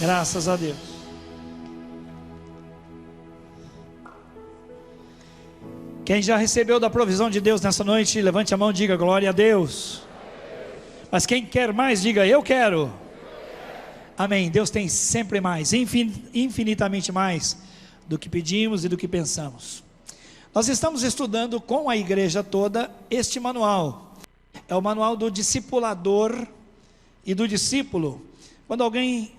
Graças a Deus. Quem já recebeu da provisão de Deus nessa noite, levante a mão e diga glória a Deus. Mas quem quer mais, diga eu quero. Amém. Deus tem sempre mais, infinitamente mais do que pedimos e do que pensamos. Nós estamos estudando com a igreja toda este manual. É o manual do discipulador e do discípulo. Quando alguém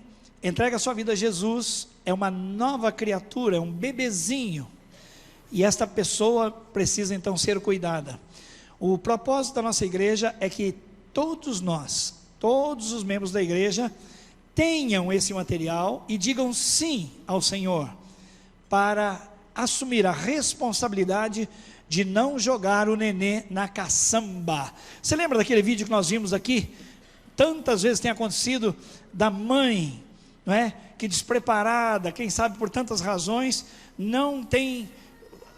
entrega a sua vida a Jesus, é uma nova criatura, é um bebezinho. E esta pessoa precisa então ser cuidada. O propósito da nossa igreja é que todos nós, todos os membros da igreja, tenham esse material e digam sim ao Senhor, para assumir a responsabilidade de não jogar o nenê na caçamba. Você lembra daquele vídeo que nós vimos aqui? Tantas vezes tem acontecido da mãe, não é? Que despreparada, quem sabe por tantas razões, não tem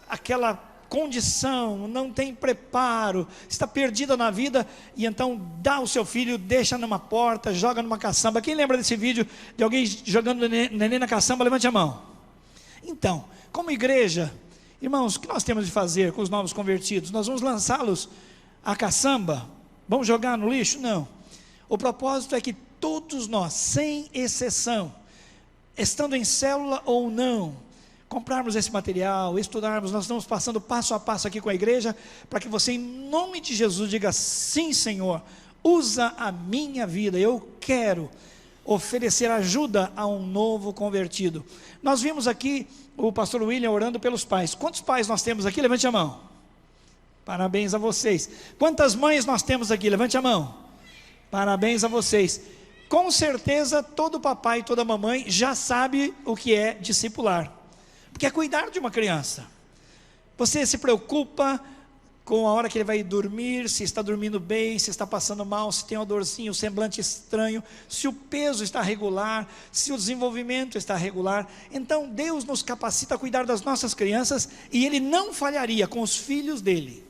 aquela condição, não tem preparo, está perdida na vida, e então dá o seu filho, deixa numa porta, joga numa caçamba. Quem lembra desse vídeo de alguém jogando neném na caçamba? Levante a mão. Então, como igreja, irmãos, o que nós temos de fazer com os novos convertidos? Nós vamos lançá-los à caçamba? Vamos jogar no lixo? Não. O propósito é que todos nós, sem exceção, estando em célula ou não, comprarmos esse material, estudarmos. Nós estamos passando passo a passo aqui com a igreja, para que você, em nome de Jesus, diga sim, Senhor, usa a minha vida, eu quero oferecer ajuda a um novo convertido. Nós vimos aqui o pastor William orando pelos pais. Quantos pais nós temos aqui? Levante a mão. Parabéns a vocês. Quantas mães nós temos aqui? Levante a mão. Parabéns a vocês. Com certeza todo papai e toda mamãe já sabe o que é discipular, porque é cuidar de uma criança. Você se preocupa com a hora que ele vai dormir, se está dormindo bem, se está passando mal, se tem uma dorzinha, um semblante estranho, se o peso está regular, se o desenvolvimento está regular. Então Deus nos capacita a cuidar das nossas crianças, e Ele não falharia com os filhos dele,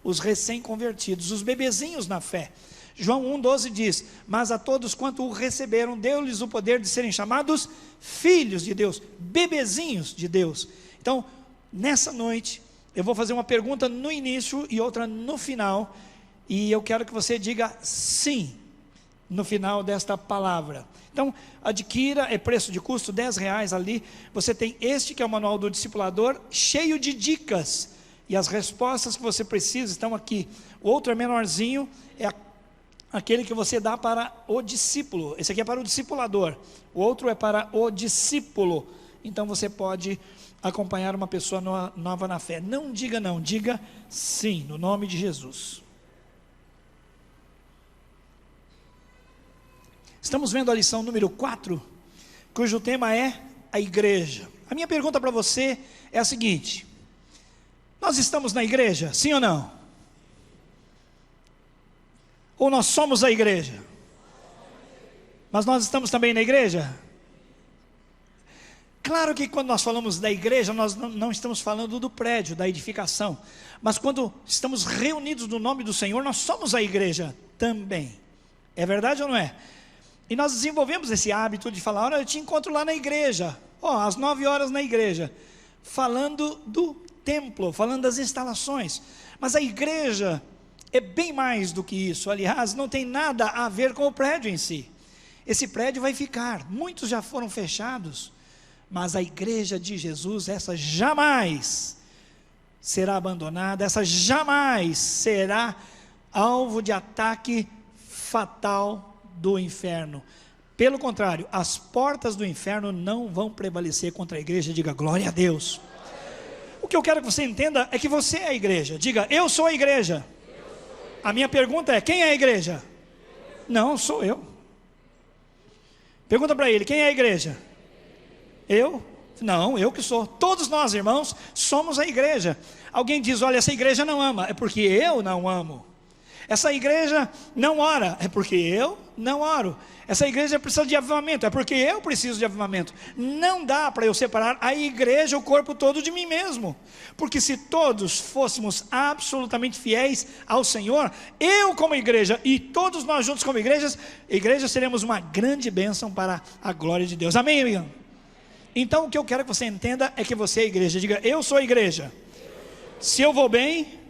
os recém-convertidos, os bebezinhos na fé. João 1,12 diz: mas a todos quanto o receberam, deu-lhes o poder de serem chamados filhos de Deus, bebezinhos de Deus. Então, nessa noite, eu vou fazer uma pergunta no início e outra no final, e eu quero que você diga sim no final desta palavra. Então, adquira, é preço de custo, R$10 ali. Você tem este que é o manual do discipulador, cheio de dicas, e as respostas que você precisa estão aqui. O outro é menorzinho, é aquele que você dá para o discípulo. Esse aqui é para o discipulador, o outro é para o discípulo. Então você pode acompanhar uma pessoa nova na fé. Não diga não, diga sim, no nome de Jesus. Estamos vendo a lição número 4, cujo tema é a igreja. A minha pergunta para você é a seguinte: nós estamos na igreja, sim ou não? Ou nós somos a igreja? Mas nós estamos também na igreja? Claro que quando nós falamos da igreja, nós não estamos falando do prédio, da edificação. Mas quando estamos reunidos no nome do Senhor, nós somos a igreja também. É verdade ou não é? E nós desenvolvemos esse hábito de falar: olha, eu te encontro lá na igreja, às 9 horas na igreja, falando do templo, falando das instalações. Mas a igreja é bem mais do que isso. Aliás, não tem nada a ver com o prédio em si. Esse prédio vai ficar, muitos já foram fechados, mas a igreja de Jesus, essa jamais será abandonada, essa jamais será alvo de ataque fatal do inferno. Pelo contrário, as portas do inferno não vão prevalecer contra a igreja. Diga glória a Deus. O que eu quero que você entenda é que você é a igreja. Diga, eu sou a igreja. A minha pergunta é: quem é a igreja? Não, sou eu. Pergunta para ele: quem é a igreja? Eu? Não, eu que sou. Todos nós, irmãos, somos a igreja. Alguém diz: olha, essa igreja não ama. É porque eu não amo. Essa igreja não ora, é porque eu não oro. Essa igreja precisa de avivamento, é porque eu preciso de avivamento. Não dá para eu separar a igreja, o corpo todo de mim mesmo. Porque se todos fôssemos absolutamente fiéis ao Senhor, eu como igreja e todos nós juntos como igreja seremos uma grande bênção para a glória de Deus. Amém, amigo? Então o que eu quero que você entenda é que você é igreja. Diga, eu sou a igreja. Se eu vou bem,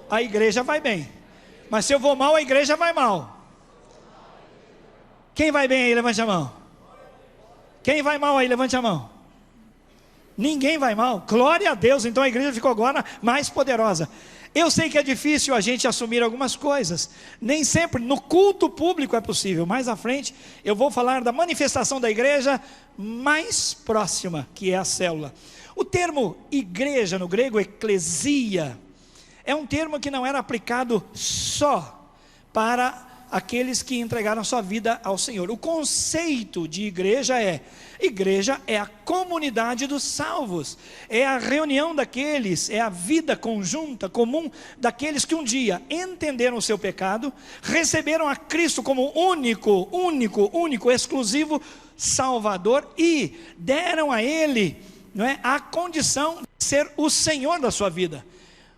a igreja vai bem. Mas se eu vou mal, a igreja vai mal. Quem vai bem aí, levante a mão. Quem vai mal aí, levante a mão. Ninguém vai mal, glória a Deus. Então a igreja ficou agora mais poderosa. Eu sei que é difícil a gente assumir algumas coisas, nem sempre no culto público é possível. Mais à frente eu vou falar da manifestação da igreja mais próxima, que é a célula. O termo igreja no grego, eclesia, é um termo que não era aplicado só para aqueles que entregaram sua vida ao Senhor. O conceito de igreja é a comunidade dos salvos, é a reunião daqueles, é a vida conjunta, comum, daqueles que um dia entenderam o seu pecado, receberam a Cristo como único, exclusivo Salvador e deram a Ele, não é, a condição de ser o Senhor da sua vida.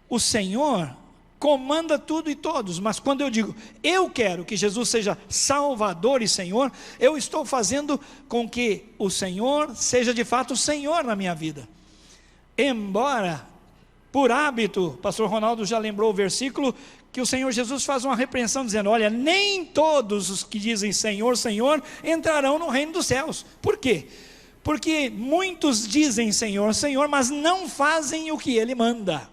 O Senhor comanda tudo e todos, mas quando eu digo, eu quero que Jesus seja Salvador e Senhor, eu estou fazendo com que o Senhor seja de fato o Senhor na minha vida. Embora, por hábito, o pastor Ronaldo já lembrou o versículo, que o Senhor Jesus faz uma repreensão dizendo, olha, nem todos os que dizem Senhor, Senhor, entrarão no reino dos céus. Por quê? Porque muitos dizem Senhor, Senhor, mas não fazem o que Ele manda.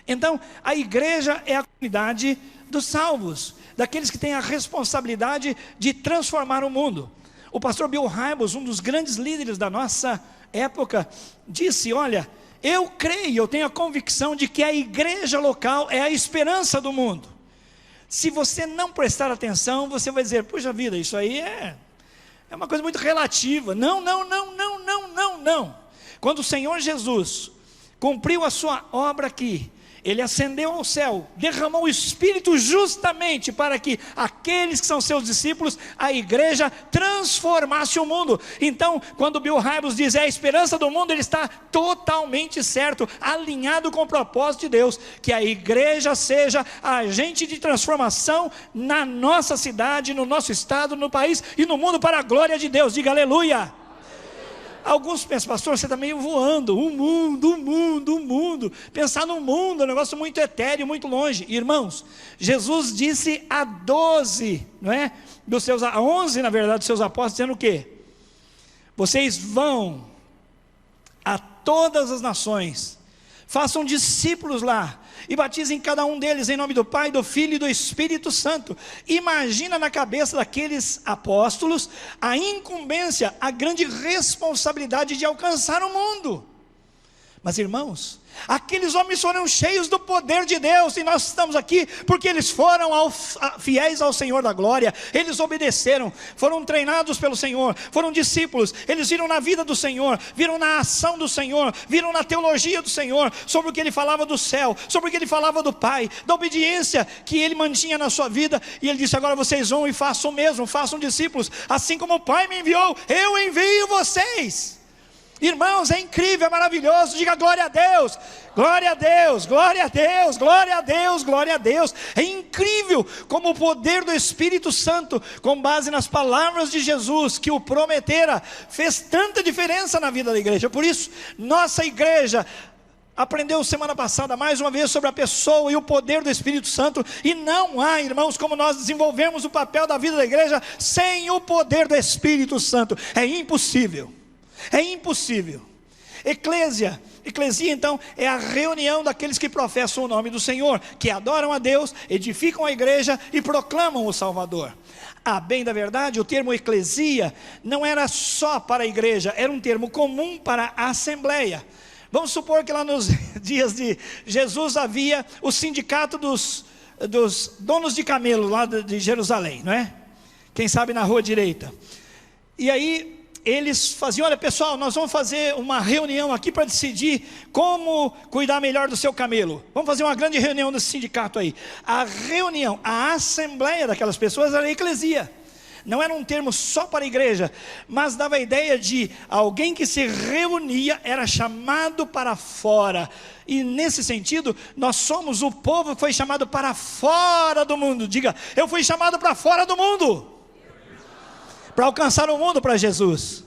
Então, a igreja é a comunidade dos salvos, daqueles que têm a responsabilidade de transformar o mundo. O pastor Bill Hybels, um dos grandes líderes da nossa época, disse, olha, eu creio, eu tenho a convicção de que a igreja local é a esperança do mundo. Se você não prestar atenção, você vai dizer, puxa vida, isso aí é uma coisa muito relativa. Não. Quando o Senhor Jesus cumpriu a sua obra aqui, Ele ascendeu ao céu, derramou o Espírito justamente para que aqueles que são seus discípulos, a igreja transformasse o mundo. Então, quando Bill Hybels diz, é a esperança do mundo, ele está totalmente certo, alinhado com o propósito de Deus, que a igreja seja agente de transformação na nossa cidade, no nosso estado, no país e no mundo para a glória de Deus. Diga aleluia. Alguns pensam, pastor, você está meio voando, o mundo, pensar no mundo, é um negócio muito etéreo, muito longe. Irmãos, Jesus disse a 12, não é? A 11 na verdade, dos seus apóstolos, dizendo o quê? Vocês vão a todas as nações, façam discípulos lá, e batizem cada um deles em nome do Pai, do Filho e do Espírito Santo. Imagina na cabeça daqueles apóstolos a incumbência, a grande responsabilidade de alcançar o mundo. Mas irmãos, aqueles homens foram cheios do poder de Deus, e nós estamos aqui porque eles foram fiéis ao Senhor da glória, eles obedeceram, foram treinados pelo Senhor, foram discípulos, eles viram na vida do Senhor, viram na ação do Senhor, viram na teologia do Senhor, sobre o que Ele falava do céu, sobre o que Ele falava do Pai, da obediência que Ele mantinha na sua vida, e Ele disse, agora vocês vão e façam o mesmo, façam discípulos, assim como o Pai me enviou, eu envio vocês. Irmãos, é incrível, é maravilhoso, diga glória a Deus, glória a Deus, glória a Deus, glória a Deus, glória a Deus. É incrível como o poder do Espírito Santo, com base nas palavras de Jesus, que o prometera, fez tanta diferença na vida da igreja. Por isso, nossa igreja aprendeu semana passada mais uma vez sobre a pessoa e o poder do Espírito Santo, e não há, irmãos, como nós desenvolvemos o papel da vida da igreja sem o poder do Espírito Santo. É impossível. É impossível. Eclesia então é a reunião daqueles que professam o nome do Senhor, que adoram a Deus, edificam a igreja e proclamam o Salvador. A bem da verdade, o termo eclesia não era só para a igreja, era um termo comum para a assembleia. Vamos supor que lá nos dias de Jesus havia o sindicato dos donos de camelo lá de Jerusalém, não é? Quem sabe na rua direita. E aí eles faziam: olha pessoal, nós vamos fazer uma reunião aqui para decidir como cuidar melhor do seu camelo. Vamos fazer uma grande reunião desse sindicato aí. A reunião, a assembleia daquelas pessoas era a eclesia. Não era um termo só para a igreja, mas dava a ideia de alguém que se reunia, era chamado para fora. E nesse sentido, nós somos o povo que foi chamado para fora do mundo. Diga: eu fui chamado para fora do mundo, para alcançar o mundo para Jesus.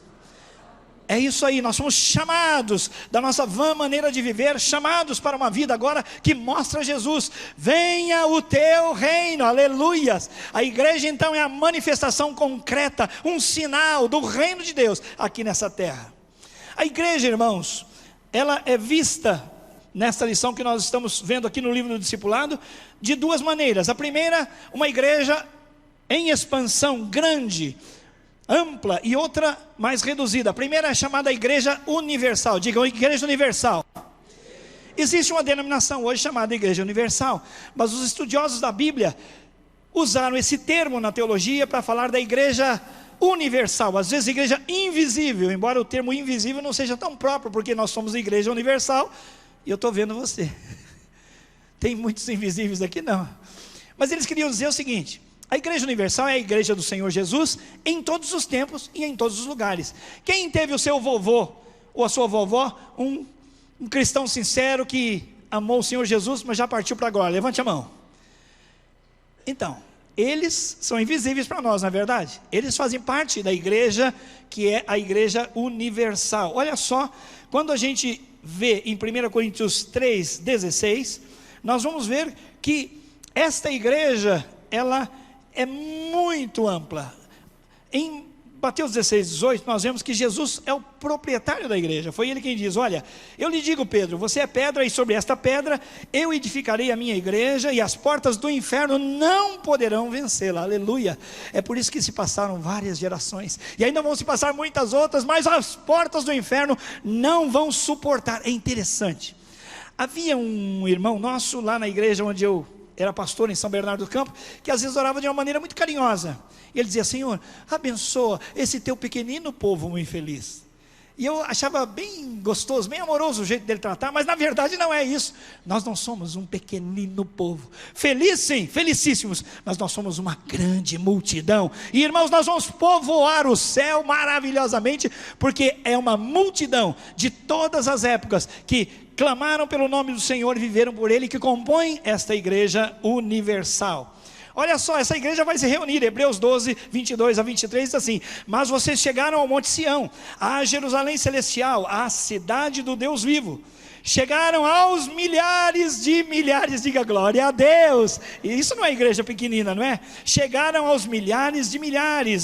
É isso aí, nós somos chamados da nossa vã maneira de viver, chamados para uma vida agora que mostra Jesus. Venha o teu reino, aleluias. A igreja então é a manifestação concreta, um sinal do reino de Deus aqui nessa terra. A igreja, irmãos, ela é vista nesta lição que nós estamos vendo aqui no livro do discipulado, de duas maneiras. A primeira, uma igreja em expansão grande, ampla, e outra mais reduzida. A primeira é chamada Igreja Universal. Digam: Igreja Universal. Existe uma denominação hoje chamada Igreja Universal, mas os estudiosos da Bíblia usaram esse termo na teologia para falar da Igreja Universal, às vezes Igreja Invisível, embora o termo invisível não seja tão próprio, porque nós somos Igreja Universal, e eu estou vendo você. Tem muitos invisíveis aqui? Não. Mas eles queriam dizer o seguinte: a Igreja Universal é a Igreja do Senhor Jesus em todos os tempos e em todos os lugares. Quem teve o seu vovô ou a sua vovó, um cristão sincero que amou o Senhor Jesus, mas já partiu para agora? Levante a mão. Então, eles são invisíveis para nós, não é verdade? Eles fazem parte da igreja que é a Igreja Universal. Olha só, quando a gente vê em 1 Coríntios 3,16, nós vamos ver que esta igreja, ela é muito ampla. Em Mateus 16:18, nós vemos que Jesus é o proprietário da igreja. Foi ele quem diz: olha, eu lhe digo, Pedro, você é pedra, e sobre esta pedra eu edificarei a minha igreja, e as portas do inferno não poderão vencê-la. Aleluia. É por isso que se passaram várias gerações, e ainda vão se passar muitas outras, mas as portas do inferno não vão suportar. É interessante, havia um irmão nosso lá na igreja onde eu era pastor, em São Bernardo do Campo, que às vezes orava de uma maneira muito carinhosa. E ele dizia: Senhor, abençoa esse teu pequenino povo muito infeliz. E eu achava bem gostoso, bem amoroso o jeito dele tratar, mas na verdade não é isso. Nós não somos um pequenino povo. Feliz sim, felicíssimos, mas nós somos uma grande multidão. E irmãos, nós vamos povoar o céu maravilhosamente, porque é uma multidão de todas as épocas que clamaram pelo nome do Senhor e viveram por Ele, que compõem esta Igreja Universal. Olha só, essa igreja vai se reunir. Hebreus 12, 22 a 23 diz assim: mas vocês chegaram ao Monte Sião, à Jerusalém Celestial, à cidade do Deus vivo. Chegaram aos milhares de milhares, diga glória a Deus. E isso não é igreja pequenina, não é? Chegaram aos milhares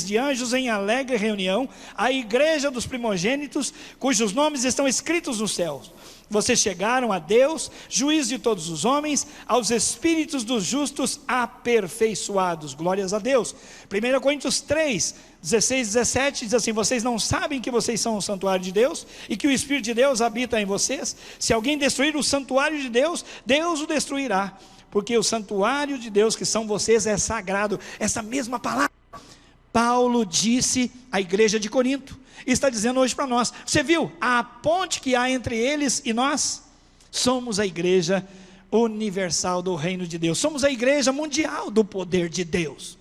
de anjos em alegre reunião, à igreja dos primogênitos, cujos nomes estão escritos nos céus. Vocês chegaram a Deus, juiz de todos os homens, aos espíritos dos justos aperfeiçoados. Glórias a Deus. 1 Coríntios 3, 16, 17 diz assim: vocês não sabem que vocês são o santuário de Deus e que o Espírito de Deus habita em vocês? Se alguém destruir o santuário de Deus, Deus o destruirá, porque o santuário de Deus, que são vocês, é sagrado. Essa mesma palavra Paulo disse à igreja de Corinto, e está dizendo hoje para nós. Você viu a ponte que há entre eles e nós? Somos a Igreja Universal do Reino de Deus, somos a igreja mundial do poder de Deus,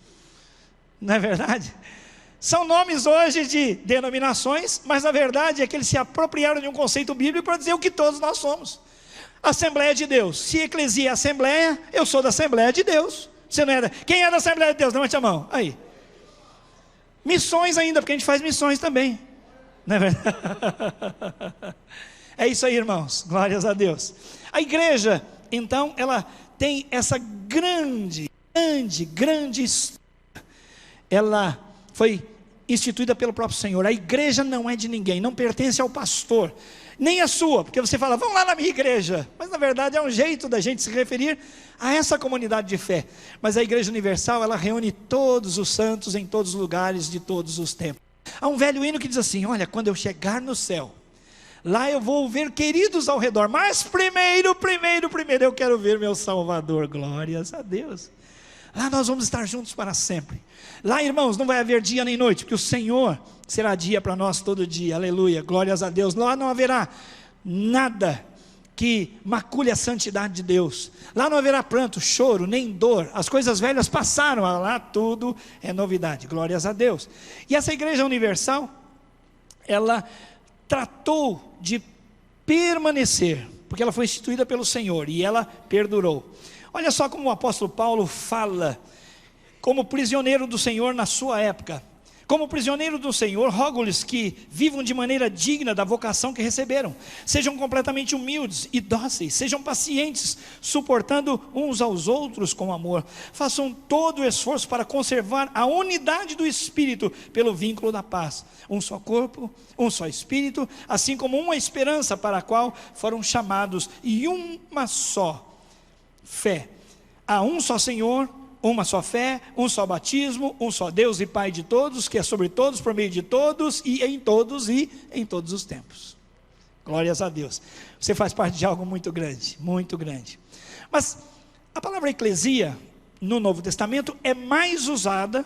não é verdade? São nomes hoje de denominações, mas na verdade é que eles se apropriaram de um conceito bíblico para dizer o que todos nós somos. Assembleia de Deus. Se eclesia é assembleia, eu sou da Assembleia de Deus. Você não é quem é da Assembleia de Deus? Levante a mão, aí. Missões ainda, porque a gente faz missões também, não é verdade? É isso aí, irmãos, glórias a Deus. A igreja, então, ela tem essa grande história. Ela foi instituída pelo próprio Senhor. A igreja não é de ninguém, não pertence ao pastor, nem a sua, porque você fala: vamos lá na minha igreja, mas na verdade é um jeito da gente se referir a essa comunidade de fé. Mas a Igreja Universal, ela reúne todos os santos em todos os lugares de todos os tempos. Há um velho hino que diz assim: olha, quando eu chegar no céu, lá eu vou ver queridos ao redor, mas primeiro eu quero ver meu Salvador. Glórias a Deus. Lá nós vamos estar juntos para sempre. Lá, irmãos, não vai haver dia nem noite, porque o Senhor será dia para nós todo dia, aleluia, glórias a Deus. Lá não haverá nada que macule a santidade de Deus. Lá não haverá pranto, choro, nem dor. As coisas velhas passaram, lá tudo é novidade, glórias a Deus. E essa igreja universal, ela tratou de permanecer, porque ela foi instituída pelo Senhor, e ela perdurou. Olha só como o apóstolo Paulo fala, como prisioneiro do Senhor na sua época. Como prisioneiro do Senhor, rogo-lhes que vivam de maneira digna da vocação que receberam. Sejam completamente humildes e dóceis, sejam pacientes, suportando uns aos outros com amor. Façam todo o esforço para conservar a unidade do Espírito pelo vínculo da paz. Um só corpo, um só Espírito, assim como uma esperança para a qual foram chamados, e uma só fé. Há um só Senhor, uma só fé, um só batismo, um só Deus e Pai de todos, que é sobre todos, por meio de todos e em todos os tempos. Glórias a Deus. Você faz parte de algo muito grande, muito grande. Mas a palavra eclesia no Novo Testamento é mais usada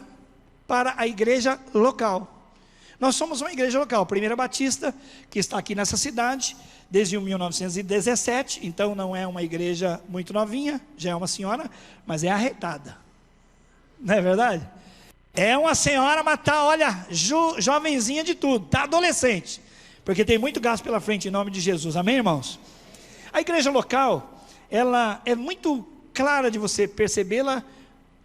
para a igreja local. Nós somos uma igreja local, Primeira Batista, que está aqui nessa cidade desde 1917, então não é uma igreja muito novinha, já é uma senhora, mas é arretada. Não é verdade? É uma senhora, mas está, olha, jovenzinha de tudo, está adolescente, porque tem muito gasto pela frente em nome de Jesus, amém, irmãos? A igreja local, ela é muito clara de você percebê-la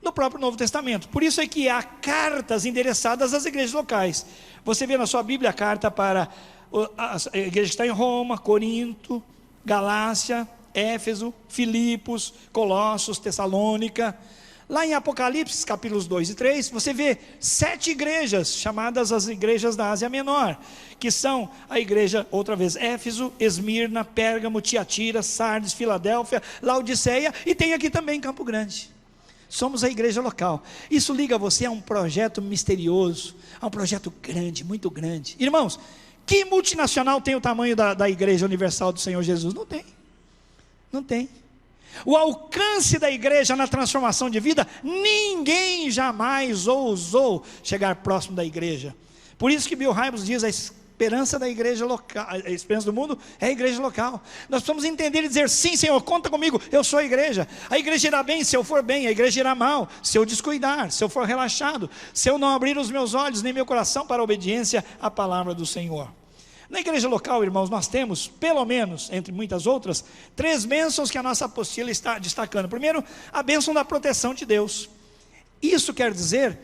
no próprio Novo Testamento. Por isso é que há cartas endereçadas às igrejas locais. Você vê na sua Bíblia a carta para a igreja que está em Roma, Corinto, Galácia, Éfeso, Filipos, Colossos, Tessalônica. Lá em Apocalipse, capítulos 2 e 3, você vê 7 igrejas, chamadas as igrejas da Ásia Menor, que são a igreja, outra vez, Éfeso, Esmirna, Pérgamo, Tiatira, Sardes, Filadélfia, Laodiceia, e tem aqui também Campo Grande. Somos a igreja local. Isso liga você a um projeto misterioso, a um projeto grande, muito grande. Irmãos, que multinacional tem o tamanho da Igreja Universal do Senhor Jesus? Não tem. Não tem. O alcance da igreja na transformação de vida, ninguém jamais ousou chegar próximo da igreja. Por isso que Bill Hybels diz, a esperança da igreja local, a esperança do mundo é a igreja local. Nós precisamos entender e dizer, sim Senhor, conta comigo, eu sou a igreja irá bem se eu for bem, a igreja irá mal se eu descuidar, se eu for relaxado, se eu não abrir os meus olhos nem meu coração para a obediência à palavra do Senhor. Na igreja local, irmãos, nós temos, pelo menos, entre muitas outras, 3 bênçãos que a nossa apostila está destacando. Primeiro, a bênção da proteção de Deus. Isso quer dizer,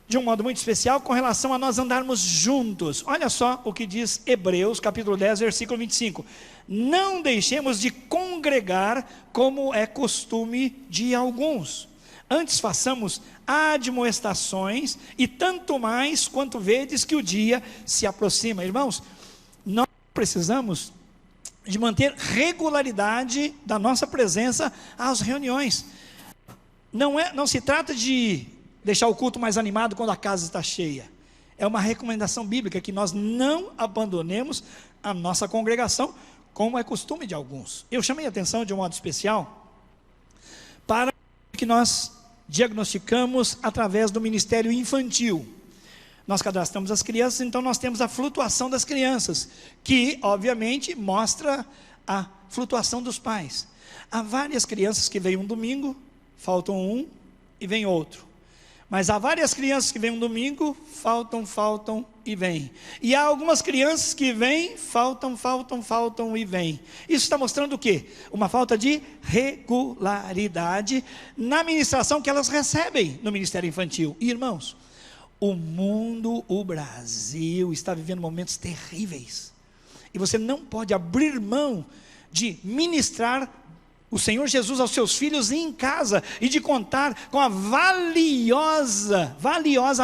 de um modo muito especial, com relação a nós andarmos juntos. Olha só o que diz Hebreus, capítulo 10, versículo 25. Não deixemos de congregar, como é costume de alguns. Antes façamos admoestações, e tanto mais quanto vedes que o dia se aproxima. Irmãos, nós precisamos de manter regularidade da nossa presença às reuniões. Não se trata de deixar o culto mais animado quando a casa está cheia. É uma recomendação bíblica que nós não abandonemos a nossa congregação, como é costume de alguns. Eu chamei a atenção de um modo especial para que nós diagnosticamos através do ministério infantil. Nós cadastramos as crianças, então nós temos a flutuação das crianças, que obviamente mostra a flutuação dos pais. Há várias crianças que vêm um domingo, faltam um e vem outro. Mas há várias crianças que vêm um domingo, faltam e vêm. E há algumas crianças que vêm, faltam e vêm. Isso está mostrando o quê? Uma falta de regularidade na ministração que elas recebem no ministério infantil. E, irmãos, o mundo, o Brasil está vivendo momentos terríveis. E você não pode abrir mão de ministrar o Senhor Jesus aos seus filhos em casa, e de contar com a valiosa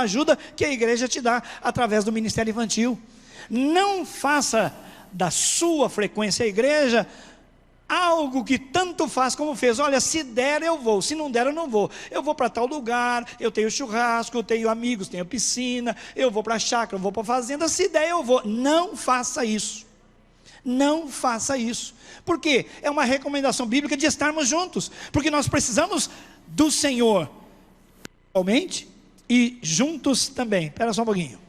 ajuda que a igreja te dá através do ministério infantil. Não faça da sua frequência à igreja algo que tanto faz como fez. Olha, se der eu vou, se não der eu não vou. Eu vou para tal lugar, eu tenho churrasco, eu tenho amigos, tenho piscina, eu vou para a chácara, eu vou para a fazenda, se der eu vou. Não faça isso. Não faça isso. Por quê? É uma recomendação bíblica de estarmos juntos, porque nós precisamos do Senhor, igualmente, e juntos também. Espera só um pouquinho.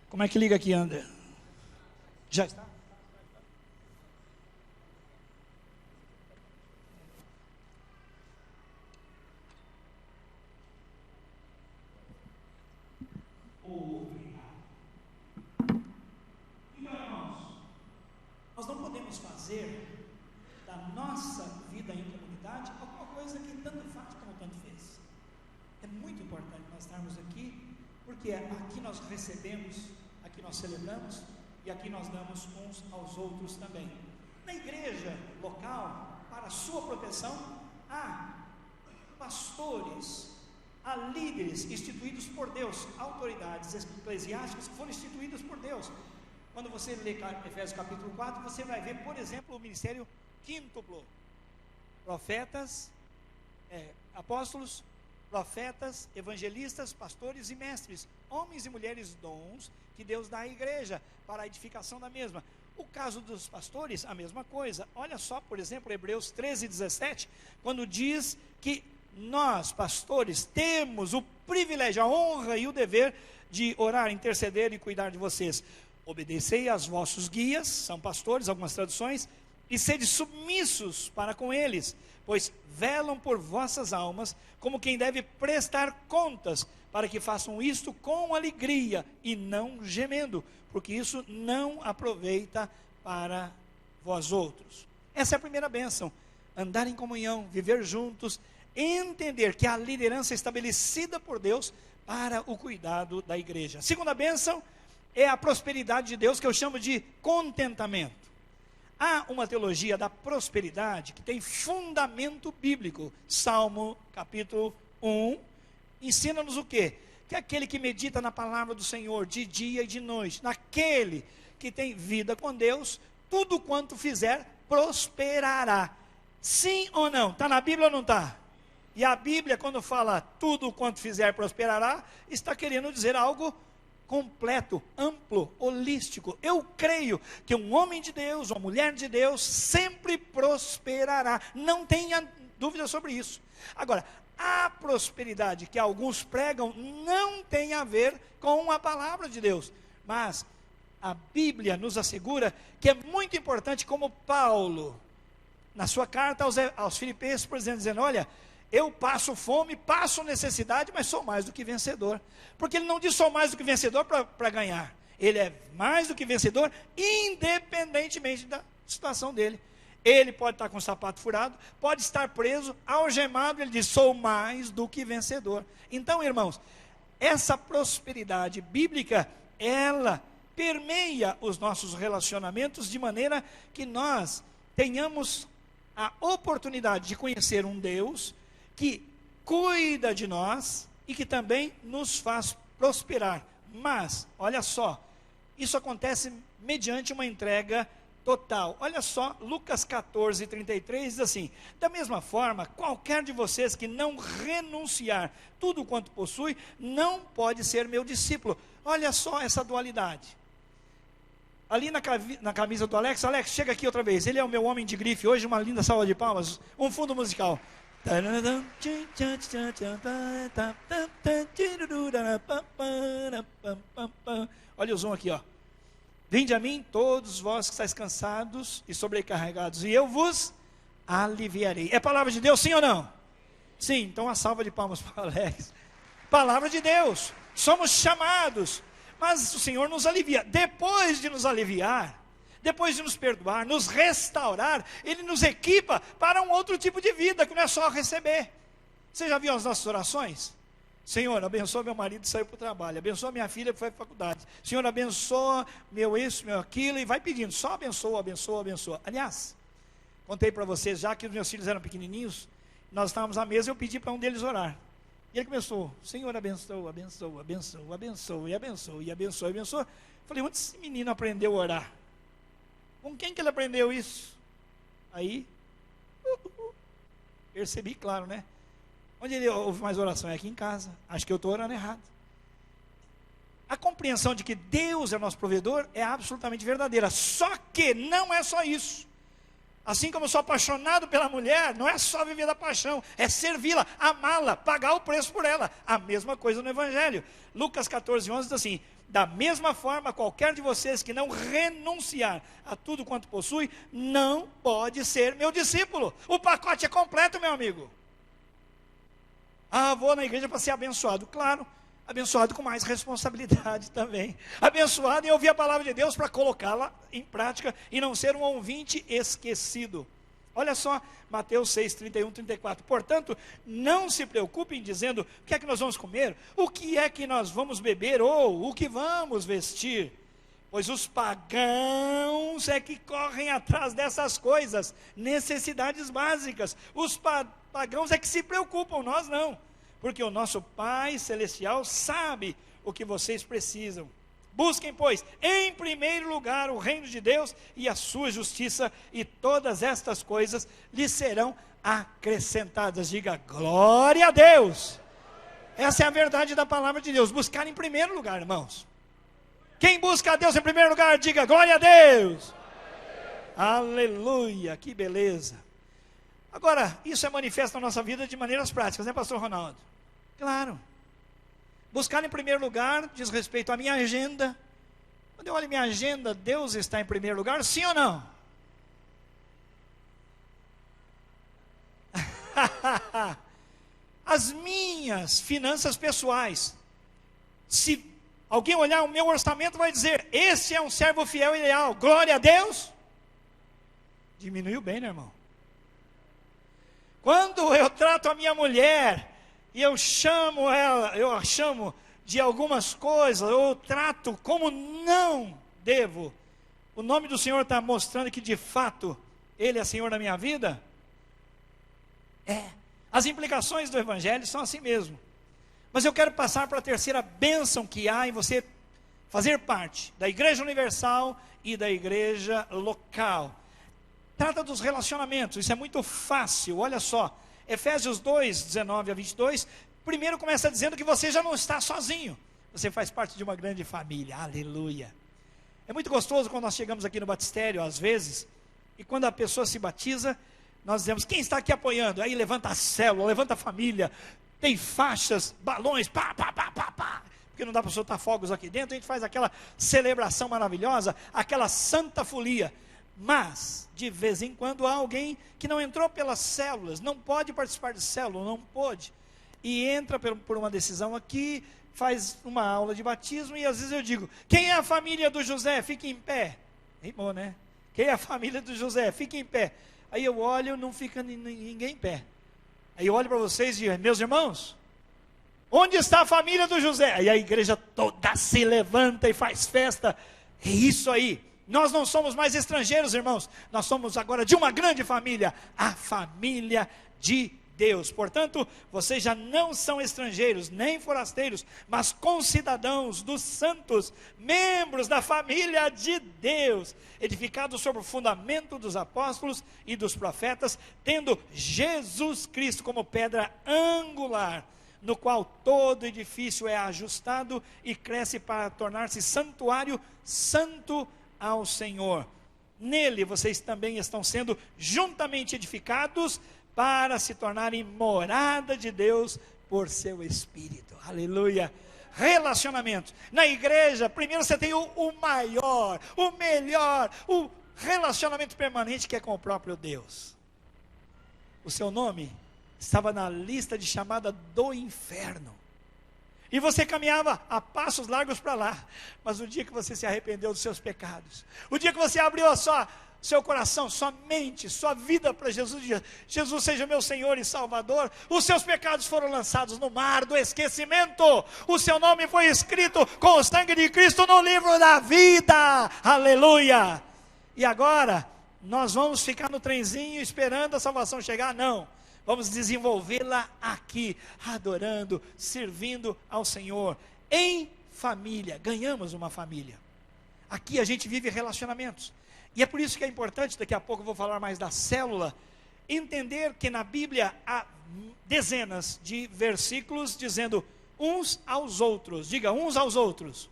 Como é que liga aqui, André? Já está? Nós não podemos fazer da nossa vida em comunidade alguma coisa que tanto faz como tanto fez. É muito importante nós estarmos aqui, porque aqui nós recebemos, aqui nós celebramos e aqui nós damos uns aos outros também. Na igreja local, para a sua proteção, há pastores, há líderes instituídos por Deus, autoridades eclesiásticas que foram instituídas por Deus. Quando você lê Efésios capítulo 4, você vai ver, por exemplo, o ministério quíntuplo: profetas, apóstolos, profetas, evangelistas, pastores e mestres, homens e mulheres dons que Deus dá à igreja para a edificação da mesma. O caso dos pastores, a mesma coisa. Olha só, por exemplo, Hebreus 13:17, quando diz que nós, pastores, temos o privilégio, a honra e o dever de orar, interceder e cuidar de vocês. Obedecei aos vossos guias, são pastores, algumas traduções, e sede submissos para com eles, pois velam por vossas almas, como quem deve prestar contas, para que façam isto com alegria e não gemendo, porque isso não aproveita para vós outros. Essa é a primeira bênção: andar em comunhão, viver juntos, entender que a liderança é estabelecida por Deus para o cuidado da igreja. A segunda bênção é a prosperidade de Deus, que eu chamo de contentamento. Há uma teologia da prosperidade que tem fundamento bíblico. Salmo capítulo 1 ensina-nos o quê? Que aquele que medita na palavra do Senhor de dia e de noite, naquele que tem vida com Deus, tudo quanto fizer prosperará. Sim ou não? Está na Bíblia ou não está? E a Bíblia, quando fala tudo quanto fizer prosperará, está querendo dizer algo completo, amplo, holístico. Eu creio que um homem de Deus, uma mulher de Deus, sempre prosperará. Não tenha dúvida sobre isso. Agora, a prosperidade que alguns pregam não tem a ver com a palavra de Deus, mas a Bíblia nos assegura que é muito importante, como Paulo, na sua carta aos Filipenses, por exemplo, dizendo: olha, eu passo fome, passo necessidade, mas sou mais do que vencedor. Porque ele não diz sou mais do que vencedor para ganhar. Ele é mais do que vencedor, independentemente da situação dele. Ele pode estar com o sapato furado, pode estar preso, algemado. Ele diz: sou mais do que vencedor. Então, irmãos, essa prosperidade bíblica, ela permeia os nossos relacionamentos, de maneira que nós tenhamos a oportunidade de conhecer um Deus que cuida de nós e que também nos faz prosperar. Mas, olha só, isso acontece mediante uma entrega total. Olha só, Lucas 14:33 diz assim: da mesma forma, qualquer de vocês que não renunciar tudo quanto possui, não pode ser meu discípulo. Olha só essa dualidade. Ali na camisa do Alex, chega aqui outra vez. Ele é o meu homem de grife. Hoje uma linda salva de palmas, um fundo musical. Olha o som aqui, ó. Vinde a mim todos vós que estáis cansados e sobrecarregados, e eu vos aliviarei. É palavra de Deus, sim ou não? Sim, então uma salva de palmas para o Alex. Palavra de Deus. Somos chamados, mas o Senhor nos alivia. Depois de nos aliviar, depois de nos perdoar, nos restaurar, Ele nos equipa para um outro tipo de vida, que não é só receber. Você já viu as nossas orações? Senhor, abençoa meu marido que saiu para o trabalho, abençoa minha filha que foi para a faculdade, Senhor, abençoa meu isso, meu aquilo, e vai pedindo, só abençoa, abençoa, abençoa. Aliás, contei para vocês, já que os meus filhos eram pequenininhos, nós estávamos à mesa e eu pedi para um deles orar. E ele começou: Senhor, abençoa, abençoa, abençoa, abençoa, e abençoa, e abençoa, e abençoa. Falei: onde esse menino aprendeu a orar? Com quem que ele aprendeu isso? Aí, percebi, claro, né? Onde ele ouve mais oração? É aqui em casa. Acho que eu estou orando errado. A compreensão de que Deus é nosso provedor é absolutamente verdadeira. Só que não é só isso. Assim como eu sou apaixonado pela mulher, não é só viver da paixão, é servi-la, amá-la, pagar o preço por ela. A mesma coisa no Evangelho. Lucas 14:11 diz assim: da mesma forma, qualquer de vocês que não renunciar a tudo quanto possui, não pode ser meu discípulo. O pacote é completo, meu amigo. Ah, vou na igreja para ser abençoado. Claro, abençoado com mais responsabilidade também. Abençoado em ouvir a palavra de Deus para colocá-la em prática e não ser um ouvinte esquecido. Olha só, Mateus 6, 31, 34. Portanto, não se preocupem dizendo: o que é que nós vamos comer? O que é que nós vamos beber? Ou o que vamos vestir? Pois os pagãos é que correm atrás dessas coisas, necessidades básicas. Os pagãos é que se preocupam, nós não. Porque o nosso Pai Celestial sabe o que vocês precisam. Busquem, pois, em primeiro lugar o reino de Deus e a sua justiça, e todas estas coisas lhes serão acrescentadas. Diga glória a Deus. Essa é a verdade da palavra de Deus. Buscar em primeiro lugar, irmãos. Quem busca a Deus em primeiro lugar, diga glória a Deus. Aleluia, que beleza. Agora, isso é manifesto na nossa vida de maneiras práticas, né, pastor Ronaldo? Claro. Buscar em primeiro lugar diz respeito à minha agenda. Quando eu olho minha agenda, Deus está em primeiro lugar, sim ou não? As minhas finanças pessoais. Se alguém olhar o meu orçamento, vai dizer: esse é um servo fiel e leal. Glória a Deus. Diminuiu bem, né, irmão? Quando eu trato a minha mulher e eu chamo ela, eu chamo de algumas coisas, eu trato como não devo, o nome do Senhor está mostrando que de fato Ele é Senhor da minha vida? As implicações do Evangelho são assim mesmo. Mas eu quero passar para a terceira bênção que há em você fazer parte da Igreja Universal e da Igreja Local. Trata dos relacionamentos, isso é muito fácil. Olha só, Efésios 2, 19 a 22, primeiro começa dizendo que você já não está sozinho, você faz parte de uma grande família, aleluia. É muito gostoso quando nós chegamos aqui no batistério, às vezes, e quando a pessoa se batiza, nós dizemos: quem está aqui apoiando? Aí levanta a célula, levanta a família, tem faixas, balões, pá, pá, pá, pá, pá, porque não dá para soltar fogos aqui dentro, a gente faz aquela celebração maravilhosa, aquela santa folia. Mas, de vez em quando, há alguém que não entrou pelas células, não pode participar de célula, não pôde, e entra por uma decisão aqui, faz uma aula de batismo, e às vezes eu digo: quem é a família do José? Fique em pé. Rimou, né? Quem é a família do José? Fique em pé. Aí eu olho, não fica ninguém em pé. Aí eu olho para vocês e digo: meus irmãos, onde está a família do José? Aí a igreja toda se levanta e faz festa. É isso aí. Nós não somos mais estrangeiros, irmãos. Nós somos agora de uma grande família, a família de Deus. Portanto, vocês já não são estrangeiros, nem forasteiros, mas concidadãos dos santos, membros da família de Deus, edificados sobre o fundamento dos apóstolos e dos profetas, tendo Jesus Cristo como pedra angular, no qual todo edifício é ajustado e cresce para tornar-se santuário santo ao Senhor. Nele vocês também estão sendo juntamente edificados para se tornarem morada de Deus por seu Espírito. Aleluia. Relacionamento. Na igreja, primeiro você tem o maior, o melhor, o relacionamento permanente, que é com o próprio Deus. O seu nome estava na lista de chamada do inferno. E você caminhava a passos largos para lá. Mas o dia que você se arrependeu dos seus pecados, o dia que você abriu seu coração, sua mente, sua vida para Jesus, Jesus seja meu Senhor e Salvador, os seus pecados foram lançados no mar do esquecimento. O seu nome foi escrito com o sangue de Cristo no livro da vida. Aleluia. E agora, nós vamos ficar no trenzinho esperando a salvação chegar? Não. Vamos desenvolvê-la aqui, adorando, servindo ao Senhor, em família. Ganhamos uma família. Aqui a gente vive relacionamentos. E é por isso que é importante, daqui a pouco eu vou falar mais da célula, entender que na Bíblia há dezenas de versículos dizendo uns aos outros. Diga, uns aos outros.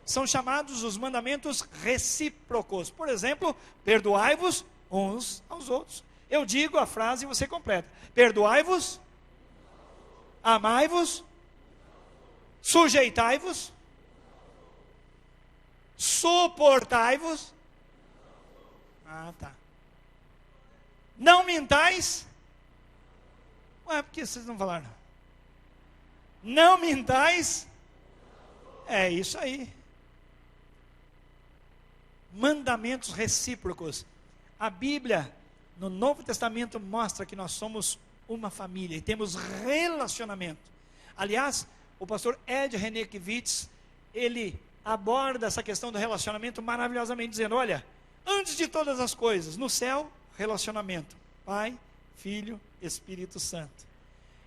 são chamados os mandamentos recíprocos. Por exemplo, perdoai-vos uns aos outros. Eu digo a frase e você completa: perdoai-vos, amai-vos, sujeitai-vos, suportai-vos. Tá. Não mintais. Ué, por que vocês não falaram? Não mintais. É isso aí. Mandamentos recíprocos. A Bíblia, no Novo Testamento, mostra que nós somos uma família e temos relacionamento. Aliás, o pastor Ed Renekiewicz, ele aborda essa questão do relacionamento maravilhosamente, dizendo: olha, antes de todas as coisas, no céu, relacionamento. Pai, Filho, Espírito Santo.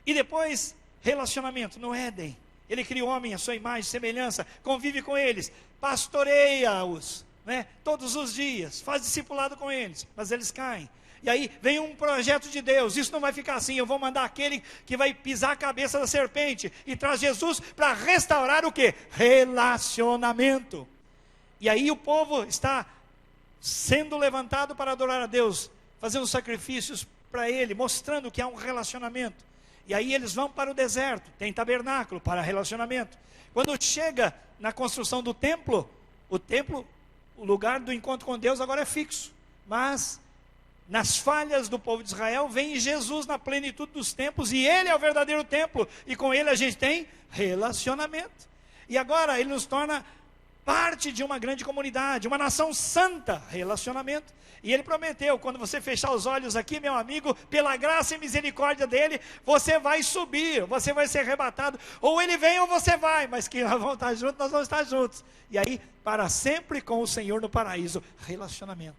E depois, relacionamento no Éden. Ele cria o homem à sua imagem e semelhança, convive com eles, pastoreia-os, né, todos os dias, faz discipulado com eles, mas eles caem. E aí vem um projeto de Deus: isso não vai ficar assim, eu vou mandar aquele que vai pisar a cabeça da serpente, e traz Jesus para restaurar o quê? Relacionamento. E aí o povo está sendo levantado para adorar a Deus, fazendo sacrifícios para Ele, mostrando que há um relacionamento. E aí eles vão para o deserto, tem tabernáculo para relacionamento. Quando chega na construção do templo, o lugar do encontro com Deus agora é fixo. Mas nas falhas do povo de Israel, vem Jesus na plenitude dos tempos, e Ele é o verdadeiro templo, e com Ele a gente tem relacionamento. E agora Ele nos torna parte de uma grande comunidade, uma nação santa, relacionamento. E Ele prometeu: quando você fechar os olhos aqui, meu amigo, pela graça e misericórdia dEle, você vai subir, você vai ser arrebatado, ou Ele vem ou você vai, mas que nós vamos estar juntos, nós vamos estar juntos. E aí, para sempre com o Senhor no paraíso, relacionamento.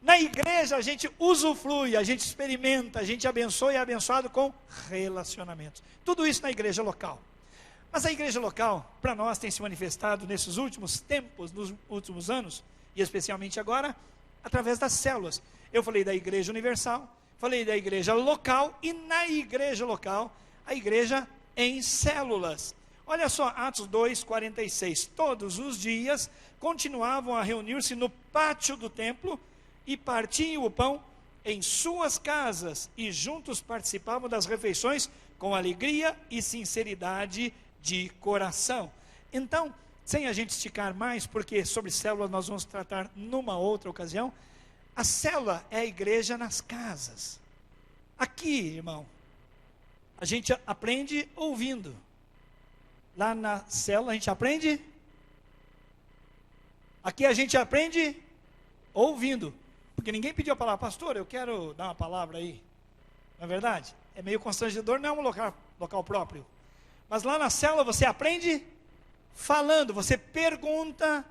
Na igreja a gente usufrui, a gente experimenta, a gente abençoa e é abençoado com relacionamentos. Tudo isso na igreja local. Mas a igreja local, para nós, tem se manifestado nesses últimos tempos, nos últimos anos, e especialmente agora, através das células. Eu falei da igreja universal, falei da igreja local, e na igreja local, a igreja em células. Olha só, Atos 2:46. Todos os dias continuavam a reunir-se no pátio do templo, e partiam o pão em suas casas, e juntos participavam das refeições com alegria e sinceridade de coração. Então, sem a gente esticar mais, porque sobre célula nós vamos tratar numa outra ocasião, a célula é a igreja nas casas. Aqui, irmão, a gente aprende ouvindo. Lá na célula a gente aprende. Aqui a gente aprende ouvindo. Porque ninguém pediu a palavra: pastor, eu quero dar uma palavra aí. Não é verdade? É meio constrangedor, não é um local próprio. Mas lá na célula você aprende falando, você pergunta,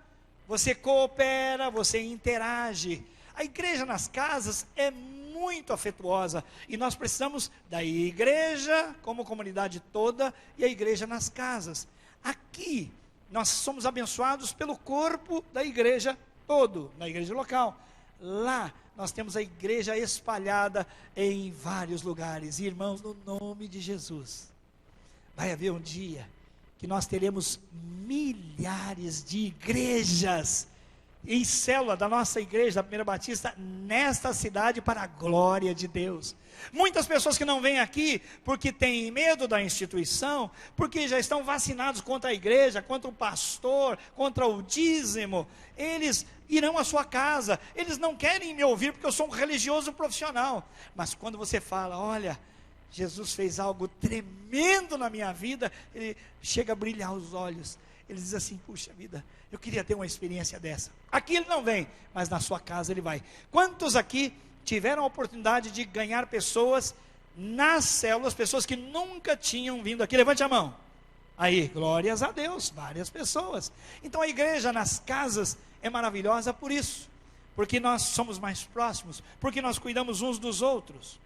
você coopera, você interage. A igreja nas casas é muito afetuosa, e nós precisamos da igreja como comunidade toda, e a igreja nas casas. Aqui nós somos abençoados pelo corpo da igreja todo, na igreja local. Lá nós temos a igreja espalhada em vários lugares. E, irmãos, no nome de Jesus, vai haver um dia que nós teremos milhares de igrejas em célula da nossa igreja, da Primeira Batista, nesta cidade, para a glória de Deus. Muitas pessoas que não vêm aqui porque têm medo da instituição, porque já estão vacinados contra a igreja, contra o pastor, contra o dízimo, eles irão à sua casa. Eles não querem me ouvir porque eu sou um religioso profissional. Mas quando você fala: olha, Jesus fez algo tremendo na minha vida, ele chega a brilhar os olhos. Ele diz assim: puxa vida, eu queria ter uma experiência dessa. Aqui ele não vem, mas na sua casa ele vai. Quantos aqui tiveram a oportunidade de ganhar pessoas nas células, pessoas que nunca tinham vindo aqui? Levante a mão. Aí, glórias a Deus, várias pessoas. Então a igreja nas casas é maravilhosa por isso, porque nós somos mais próximos, porque nós cuidamos uns dos outros,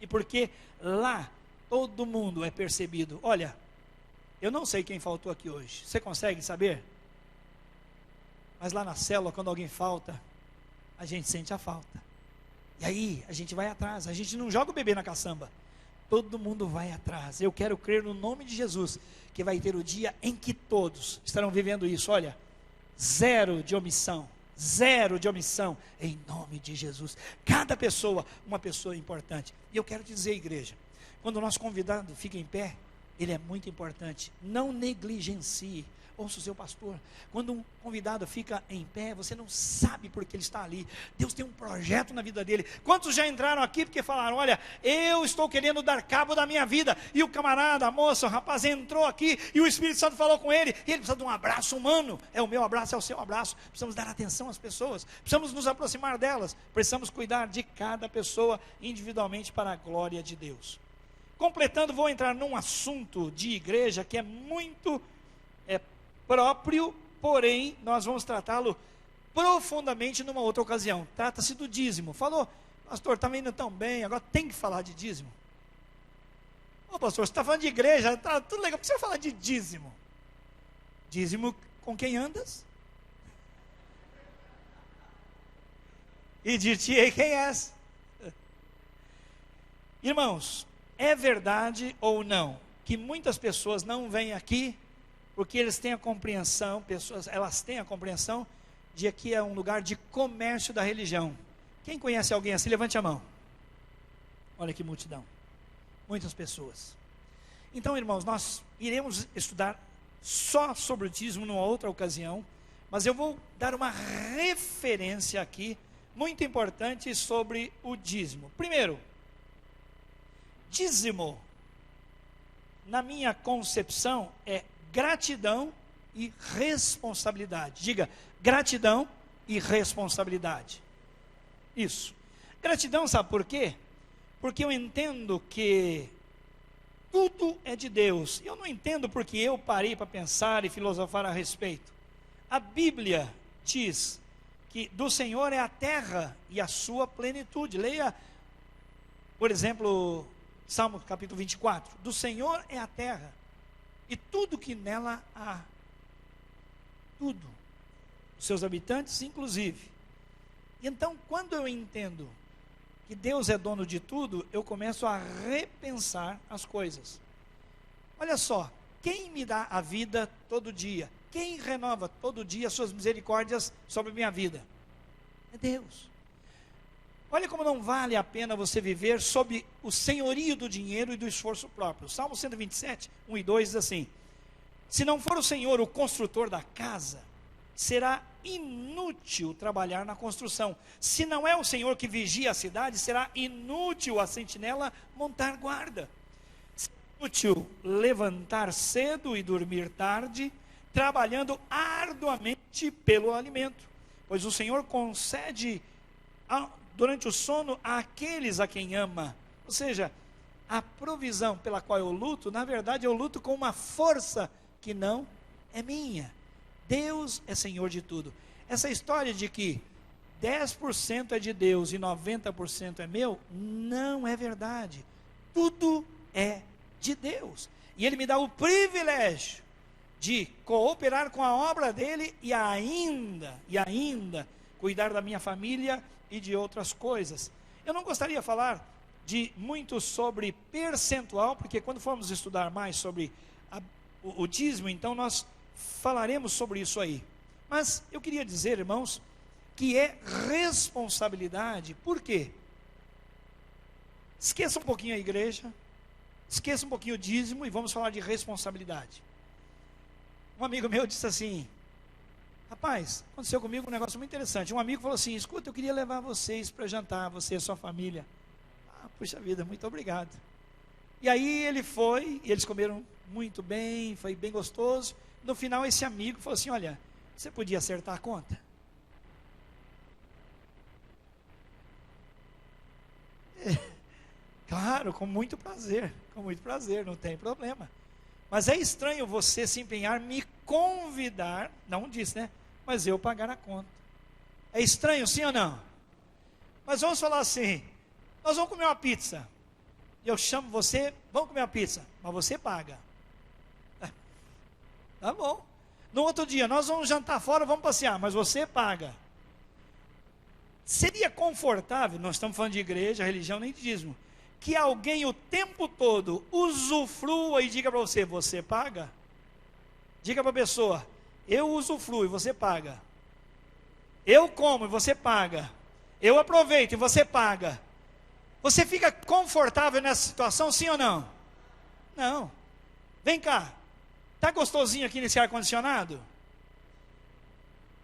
e porque lá todo mundo é percebido. Olha, eu não sei quem faltou aqui hoje, você consegue saber? Mas lá na célula, quando alguém falta, a gente sente a falta. E aí, a gente vai atrás, a gente não joga o bebê na caçamba. todo mundo vai atrás. Eu quero crer no nome de Jesus, que vai ter o dia em que todos estarão vivendo isso. Olha, zero de omissão, em nome de Jesus. Cada pessoa, uma pessoa importante. E eu quero dizer, igreja, quando o nosso convidado fica em pé, ele é muito importante. Não negligencie. Ouça o seu pastor. Quando um convidado fica em pé, você não sabe por que ele está ali. Deus tem um projeto na vida dele. Quantos já entraram aqui porque falaram: olha, eu estou querendo dar cabo da minha vida, e o camarada, a moça, o rapaz entrou aqui, e o Espírito Santo falou com ele, e ele precisa de um abraço humano. É o meu abraço, é o seu abraço. Precisamos dar atenção às pessoas, precisamos nos aproximar delas, precisamos cuidar de cada pessoa individualmente para a glória de Deus. Completando, vou entrar num assunto de igreja que é muito próprio, porém nós vamos tratá-lo profundamente numa outra ocasião. Trata-se do dízimo. Falou: pastor, está indo tão bem, agora tem que falar de dízimo. Ô pastor, você está falando de igreja, está tudo legal, por que você vai falar de dízimo? Dízimo com quem andas? E dir-te-ei quem és. Irmãos, é verdade ou não que muitas pessoas não vêm aqui porque eles têm a compreensão, elas têm a compreensão de que aqui é um lugar de comércio da religião? Quem conhece alguém assim? Levante a mão. Olha que multidão, muitas pessoas. Então, irmãos, nós iremos estudar só sobre o dízimo numa outra ocasião, mas eu vou dar uma referência aqui muito importante sobre o dízimo. Primeiro, dízimo, na minha concepção, é gratidão e responsabilidade. Diga: gratidão e responsabilidade. Isso. Gratidão, sabe por quê? Porque eu entendo que tudo é de Deus. Eu não entendo porque eu parei para pensar e filosofar a respeito. A Bíblia diz que do Senhor é a terra e a sua plenitude. Leia, por exemplo, Salmo capítulo 24. Do Senhor é a terra e tudo que nela há. Tudo. Os seus habitantes, inclusive. Então, quando eu entendo que Deus é dono de tudo, eu começo a repensar as coisas. Olha só, quem me dá a vida todo dia? Quem renova todo dia as suas misericórdias sobre a minha vida? É Deus. Olha como não vale a pena você viver sob o senhorio do dinheiro e do esforço próprio. Salmo 127, 1 e 2 diz assim: se não for o Senhor o construtor da casa, será inútil trabalhar na construção. Se não é o Senhor que vigia a cidade, será inútil a sentinela montar guarda. Será inútil levantar cedo e dormir tarde, trabalhando arduamente pelo alimento. Pois o Senhor concede durante o sono àqueles a quem ama. Ou seja, a provisão pela qual eu luto, na verdade eu luto com uma força que não é minha. Deus é Senhor de tudo. Essa história de que 10% é de Deus e 90% é meu, não é verdade. Tudo é de Deus. E Ele me dá o privilégio de cooperar com a obra dEle e ainda cuidar da minha família e de outras coisas. Eu não gostaria de falar muito sobre percentual, porque quando formos estudar mais sobre o dízimo, então nós falaremos sobre isso aí. Mas eu queria dizer, irmãos, que é responsabilidade. Por quê? Esqueça um pouquinho a igreja, esqueça um pouquinho o dízimo e vamos falar de responsabilidade. Um amigo meu disse assim: rapaz, aconteceu comigo um negócio muito interessante. Um amigo falou assim: escuta, eu queria levar vocês para jantar, você e a sua família. Puxa vida, muito obrigado. E aí ele foi, e eles comeram muito bem, foi bem gostoso. No final esse amigo falou assim: olha, você podia acertar a conta? Claro, com muito prazer, não tem problema. Mas é estranho você se empenhar, me convidar, não disse, né? Mas eu pagar a conta. É estranho, sim ou não? Mas vamos falar assim: nós vamos comer uma pizza. Eu chamo você, vamos comer uma pizza, mas você paga. Tá bom. No outro dia, nós vamos jantar fora, vamos passear, mas você paga. Seria confortável, nós estamos falando de igreja, religião, nem de dízimo, que alguém o tempo todo usufrua e diga para você, você paga? Diga para a pessoa, eu usufruo e você paga. Eu como e você paga. Eu aproveito e você paga. Você fica confortável nessa situação, sim ou não? Não. Vem cá. Tá gostosinho aqui nesse ar-condicionado?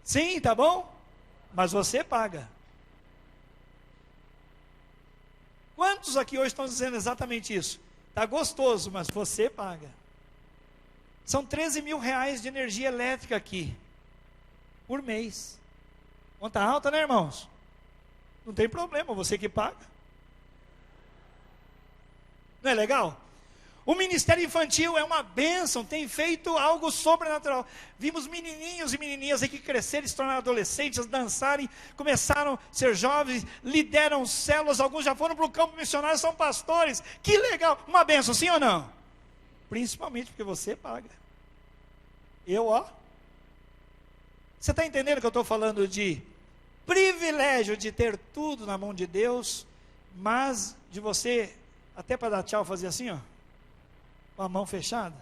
Sim, tá bom? Mas você paga. Quantos aqui hoje estão dizendo exatamente isso? Tá gostoso, mas você paga. São 13 mil reais de energia elétrica aqui, por mês. Conta alta, né, irmãos? Não tem problema, você que paga. Não é legal? O ministério infantil é uma bênção, tem feito algo sobrenatural. Vimos menininhos e menininhas aí que cresceram, se tornaram adolescentes, dançarem, começaram a ser jovens, lideram células, alguns já foram para o campo missionário, são pastores. Que legal, uma bênção, sim ou não? Principalmente porque você paga. Você está entendendo que eu estou falando de privilégio de ter tudo na mão de Deus, mas de você, até para dar tchau, fazer assim, ó, com a mão fechada?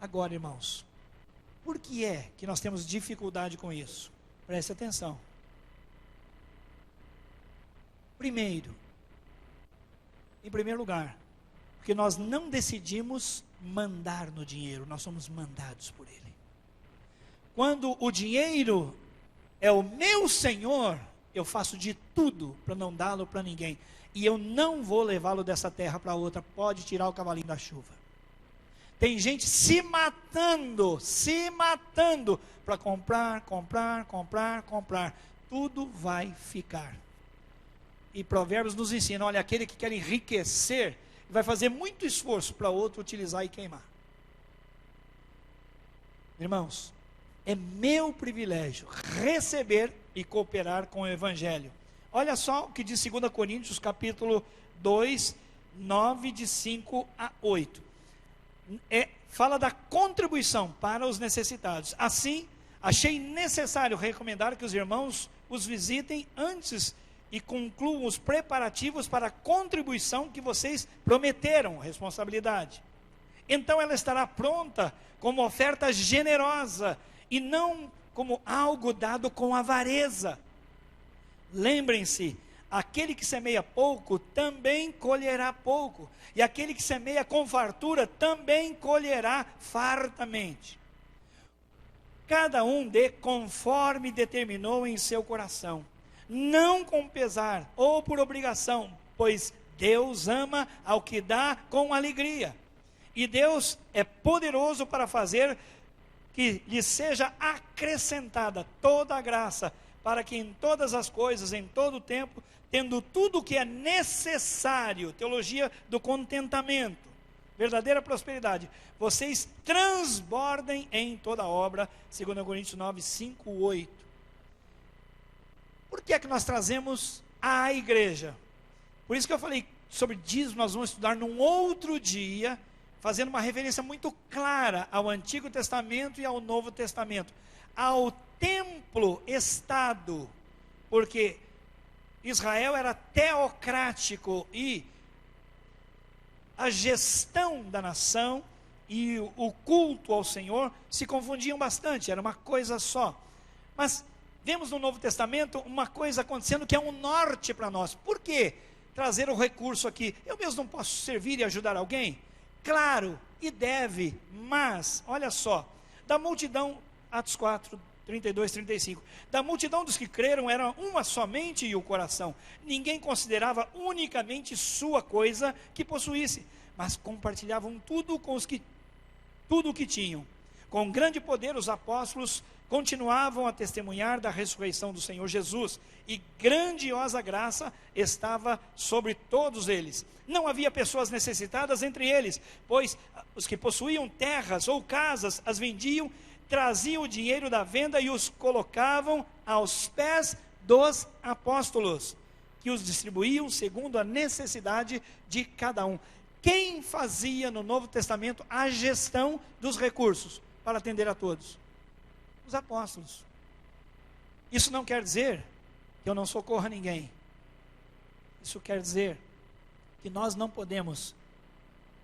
Agora, irmãos, por que é que nós temos dificuldade com isso? Preste atenção. Em primeiro lugar, porque nós não decidimos mandar no dinheiro, nós somos mandados por ele. Quando o dinheiro é o meu senhor, eu faço de tudo para não dá-lo para ninguém. E eu não vou levá-lo dessa terra para outra, pode tirar o cavalinho da chuva. Tem gente se matando para comprar. Tudo vai ficar. E Provérbios nos ensina, olha, aquele que quer enriquecer, vai fazer muito esforço para outro utilizar e queimar. Irmãos, é meu privilégio receber e cooperar com o Evangelho. Olha só o que diz 2 Coríntios capítulo 2, 9, de 5 a 8. Fala da contribuição para os necessitados. Assim, achei necessário recomendar que os irmãos os visitem antes e concluam os preparativos para a contribuição que vocês prometeram, responsabilidade. Então ela estará pronta como oferta generosa e não como algo dado com avareza. Lembrem-se, aquele que semeia pouco também colherá pouco, e aquele que semeia com fartura também colherá fartamente. Cada um dê conforme determinou em seu coração, não com pesar ou por obrigação, pois Deus ama ao que dá com alegria, e Deus é poderoso para fazer que lhe seja acrescentada toda a graça, para que em todas as coisas, em todo o tempo, tendo tudo o que é necessário, teologia do contentamento, verdadeira prosperidade, vocês transbordem em toda obra, 2 Coríntios 9, 5, 8. Por que é que nós trazemos à igreja? Por isso que eu falei sobre dízimo, nós vamos estudar num outro dia, fazendo uma referência muito clara ao Antigo Testamento e ao Novo Testamento, ao templo-estado, porque Israel era teocrático e a gestão da nação e o culto ao Senhor se confundiam bastante, era uma coisa só. Mas vemos no Novo Testamento uma coisa acontecendo que é um norte para nós. Por que trazer o recurso aqui? Eu mesmo não posso servir e ajudar alguém? Claro, e deve, mas, olha só, da multidão, Atos 4, 32, 35, da multidão dos que creram era uma somente e o coração, ninguém considerava unicamente sua coisa que possuísse, mas compartilhavam tudo o que tinham. Com grande poder os apóstolos continuavam a testemunhar da ressurreição do Senhor Jesus, e grandiosa graça estava sobre todos eles. Não havia pessoas necessitadas entre eles, pois os que possuíam terras ou casas as vendiam, traziam o dinheiro da venda e os colocavam aos pés dos apóstolos, que os distribuíam segundo a necessidade de cada um. Quem fazia no Novo Testamento a gestão dos recursos para atender a todos? Os apóstolos. Isso não quer dizer que eu não socorra ninguém. Isso quer dizer que nós não podemos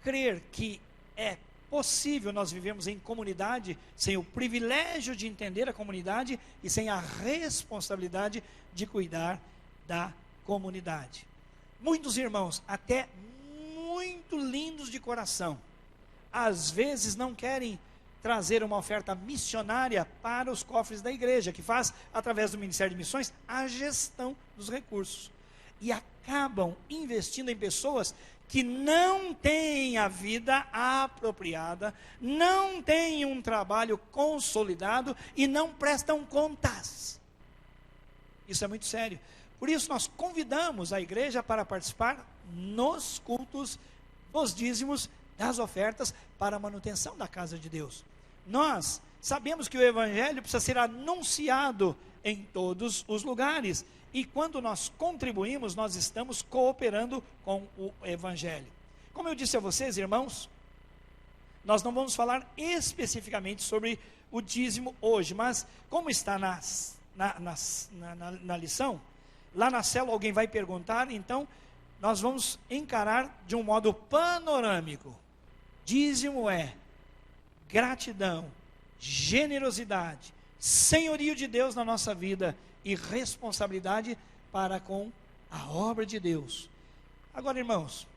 crer que é possível nós vivemos em comunidade sem o privilégio de entender a comunidade e sem a responsabilidade de cuidar da comunidade. Muitos irmãos, até muito lindos de coração, às vezes não querem trazer uma oferta missionária para os cofres da igreja, que faz, através do Ministério de Missões, a gestão dos recursos. E acabam investindo em pessoas que não têm a vida apropriada, não têm um trabalho consolidado e não prestam contas. Isso é muito sério. Por isso nós convidamos a igreja para participar nos cultos, dos dízimos, das ofertas para a manutenção da casa de Deus. Nós sabemos que o evangelho precisa ser anunciado em todos os lugares, e quando nós contribuímos, nós estamos cooperando com o evangelho. Como eu disse a vocês, irmãos, nós não vamos falar especificamente sobre o dízimo hoje, mas como está na lição, lá na célula alguém vai perguntar, então nós vamos encarar de um modo panorâmico. Dízimo é gratidão, generosidade, senhorio de Deus na nossa vida e responsabilidade para com a obra de Deus. Agora, irmãos,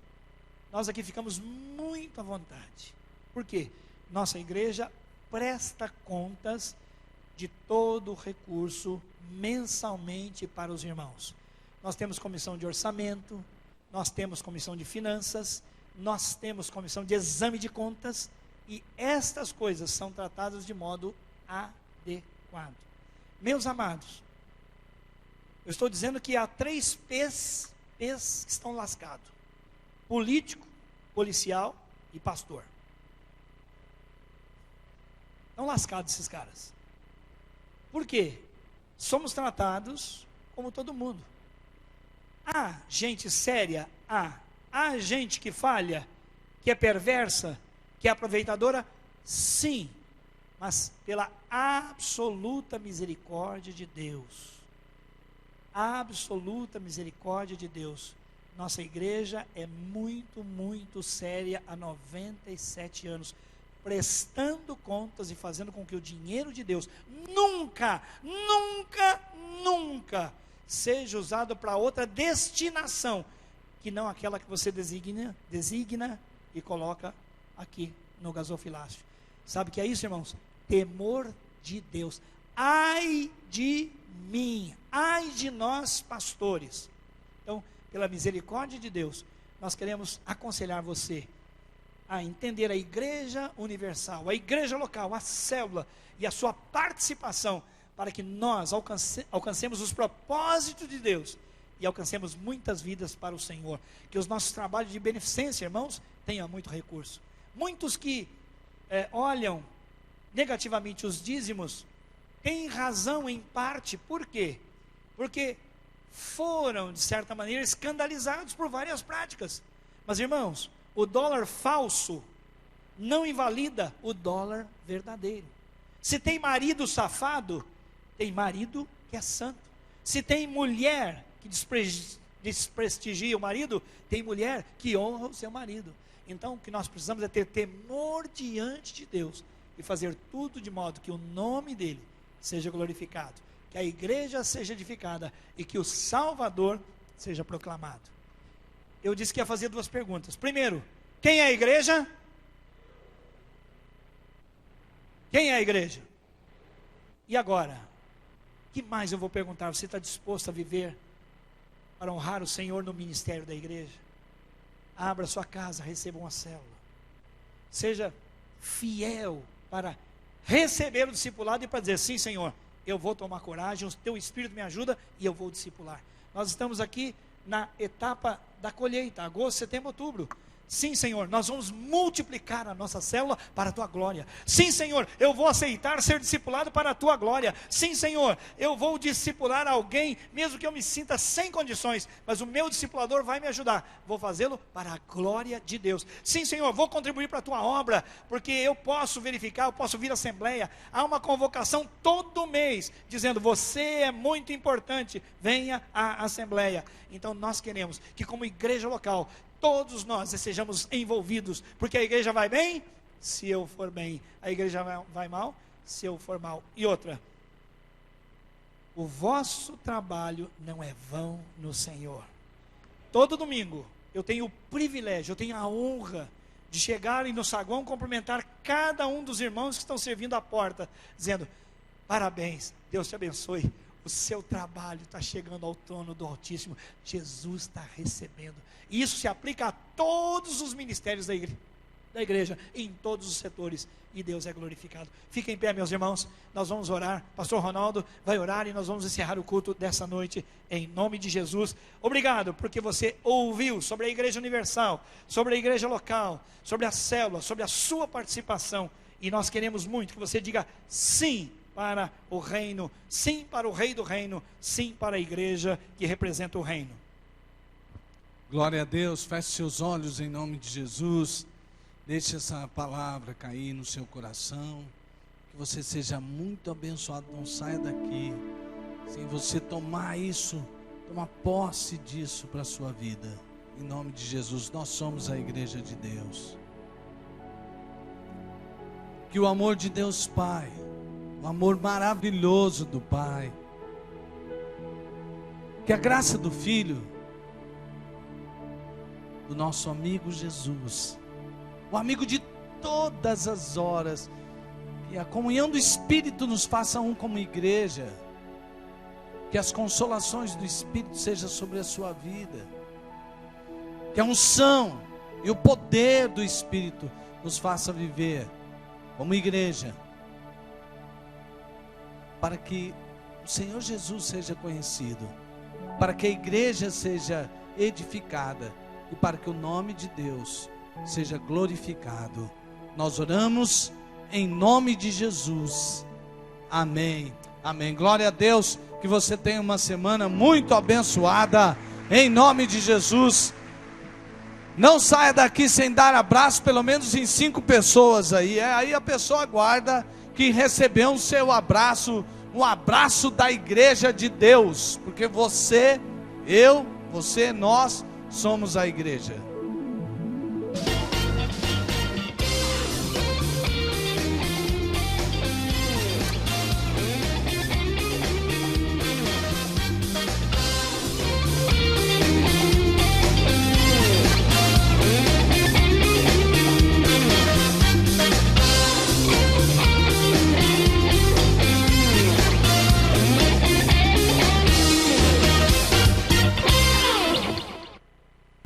nós aqui ficamos muito à vontade. Por quê? Nossa igreja presta contas de todo o recurso mensalmente para os irmãos. Nós temos comissão de orçamento, nós temos comissão de finanças, nós temos comissão de exame de contas, e estas coisas são tratadas de modo adequado. Meus amados, eu estou dizendo que há 3 P's que estão lascados: político, policial e pastor. Estão lascados esses caras. Por quê? Somos tratados como todo mundo. Há gente séria? Há gente que falha, que é perversa, que é aproveitadora? Sim, mas pela absoluta misericórdia de Deus, absoluta misericórdia de Deus, nossa igreja é muito, muito séria há 97 anos, prestando contas e fazendo com que o dinheiro de Deus nunca seja usado para outra destinação que não aquela que você designa e coloca aqui no gasofilácio. Sabe o que é isso, irmãos? Temor de Deus. Ai de mim, ai de nós pastores. Então, pela misericórdia de Deus, nós queremos aconselhar você a entender a igreja universal, a igreja local, a célula e a sua participação, para que nós alcancemos os propósitos de Deus e alcancemos muitas vidas para o Senhor. Que os nossos trabalhos de beneficência, irmãos, tenham muito recurso. Muitos que olham negativamente os dízimos têm razão em parte. Por quê? Porque foram, de certa maneira, escandalizados por várias práticas. Mas, irmãos, o dólar falso não invalida o dólar verdadeiro. Se tem marido safado, tem marido que é santo. Se tem mulher que desprestigia o marido, tem mulher que honra o seu marido. Então, o que nós precisamos é ter temor diante de Deus e fazer tudo de modo que o nome dele seja glorificado, que a igreja seja edificada e que o Salvador seja proclamado. Eu disse que ia fazer 2 perguntas. Primeiro, quem é a igreja? Quem é a igreja? E agora? O que mais eu vou perguntar? Você está disposto a viver para honrar o Senhor no ministério da igreja? Abra sua casa, receba uma célula. Seja fiel para receber o discipulado e para dizer: sim, Senhor, eu vou tomar coragem, o teu Espírito me ajuda e eu vou discipular. Nós estamos aqui na etapa da colheita, agosto, setembro, outubro. Sim, Senhor, nós vamos multiplicar a nossa célula para a Tua glória. Sim, Senhor, eu vou aceitar ser discipulado para a Tua glória. Sim, Senhor, eu vou discipular alguém, mesmo que eu me sinta sem condições, mas o meu discipulador vai me ajudar. Vou fazê-lo para a glória de Deus. Sim, Senhor, vou contribuir para a Tua obra, porque eu posso verificar, eu posso vir à assembleia. Há uma convocação todo mês, dizendo, você é muito importante, venha à assembleia. Então nós queremos que, como igreja local, todos nós sejamos envolvidos, porque a igreja vai bem, se eu for bem, a igreja vai mal, se eu for mal. E outra, o vosso trabalho não é vão no Senhor. Todo domingo, eu tenho o privilégio, eu tenho a honra de chegar e no saguão cumprimentar cada um dos irmãos que estão servindo à porta, dizendo, parabéns, Deus te abençoe, o seu trabalho está chegando ao trono do Altíssimo, Jesus está recebendo. E isso se aplica a todos os ministérios da igreja, em todos os setores, e Deus é glorificado. Fiquem em pé, meus irmãos, nós vamos orar, pastor Ronaldo vai orar, e nós vamos encerrar o culto dessa noite, em nome de Jesus. Obrigado, porque você ouviu sobre a Igreja Universal, sobre a igreja local, sobre a célula, sobre a sua participação, e nós queremos muito que você diga sim para o reino, sim para o Rei do Reino, sim para a igreja que representa o reino. Glória a Deus, feche seus olhos em nome de Jesus, deixe essa palavra cair no seu coração, que você seja muito abençoado, não saia daqui, sem você tomar isso, tomar posse disso para a sua vida, em nome de Jesus. Nós somos a igreja de Deus, que o amor de Deus Pai, o amor maravilhoso do Pai, que a graça do Filho, do nosso amigo Jesus, o amigo de todas as horas, que a comunhão do Espírito nos faça um como igreja, que as consolações do Espírito sejam sobre a sua vida, que a unção e o poder do Espírito nos faça viver como igreja, para que o Senhor Jesus seja conhecido, para que a igreja seja edificada e para que o nome de Deus seja glorificado. Nós oramos em nome de Jesus. Amém. Amém. Glória a Deus. Que você tenha uma semana muito abençoada em nome de Jesus. Não saia daqui sem dar abraço pelo menos em 5 pessoas aí. Aí a pessoa aguarda que recebeu o seu abraço, um abraço da igreja de Deus, porque você, eu, você, nós somos a igreja.